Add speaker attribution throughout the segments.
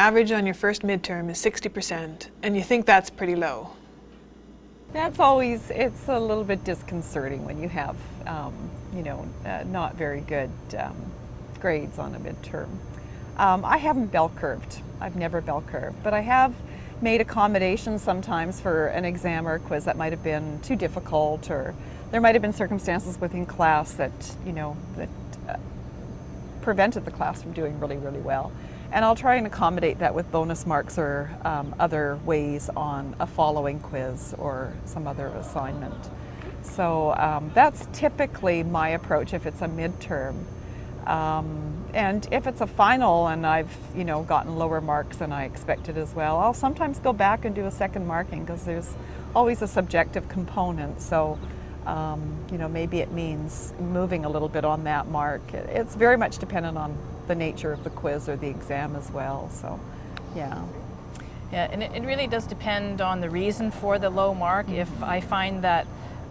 Speaker 1: average on your first midterm is 60%, and you think that's pretty low.
Speaker 2: That's always, it's a little bit disconcerting when you have, not very good grades on a midterm. I haven't bell curved. I've never bell curved, but I have made accommodations sometimes for an exam or a quiz that might have been too difficult, or there might have been circumstances within class that, prevented the class from doing really, really well. And I'll try and accommodate that with bonus marks or other ways on a following quiz or some other assignment. So that's typically my approach if it's a midterm. And if it's a final and I've gotten lower marks than I expected as well, I'll sometimes go back and do a second marking because there's always a subjective component. So maybe it means moving a little bit on that mark. It's very much dependent on the nature of the quiz or the exam as well. So, yeah.
Speaker 3: Yeah, and it really does depend on the reason for the low mark. If I find that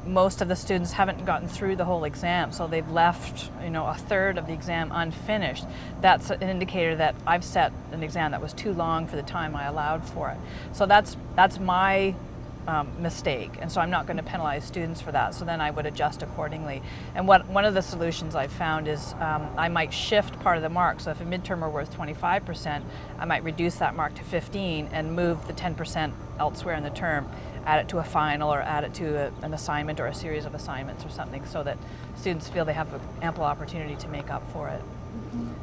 Speaker 3: most of the students haven't gotten through the whole exam, so they've left, a third of the exam unfinished, that's an indicator that I've set an exam that was too long for the time I allowed for it. So that's my mistake, and so I'm not going to penalize students for that, so then I would adjust accordingly. And one of the solutions I've found is I might shift part of the mark. So if a midterm are worth 25%, I might reduce that mark to 15 and move the 10% elsewhere in the term, add it to a final or add it to an assignment or a series of assignments or something, so that students feel they have an ample opportunity to make up for it.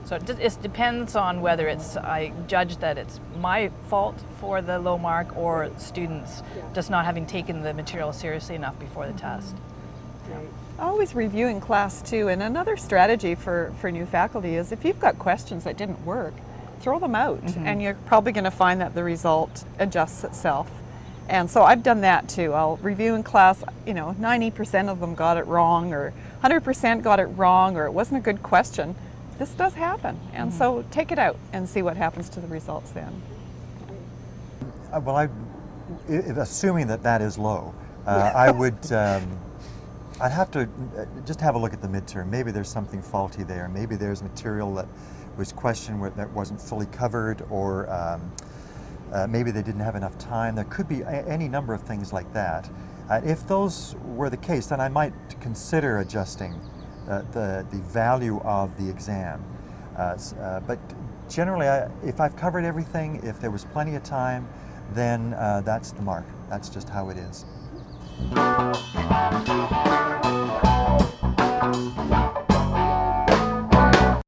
Speaker 3: So it depends on whether I judge that it's my fault for the low mark or students just not having taken the material seriously enough before the test.
Speaker 2: Always reviewing class too, and another strategy for new faculty is if you've got questions that didn't work, throw them out, and you're probably going to find that the result adjusts itself. And so I've done that too. I'll review in class, 90% of them got it wrong, or 100% got it wrong, or it wasn't a good question. This does happen, and so take it out and see what happens to the results then.
Speaker 4: Well, assuming that is low, I would, I'd have to just have a look at the midterm. Maybe there's something faulty there. Maybe there's material that was questioned that wasn't fully covered, or maybe they didn't have enough time. There could be any number of things like that. If those were the case, then I might consider adjusting the value of the exam. But generally, if I've covered everything, if there was plenty of time, then that's the mark. That's just how it is.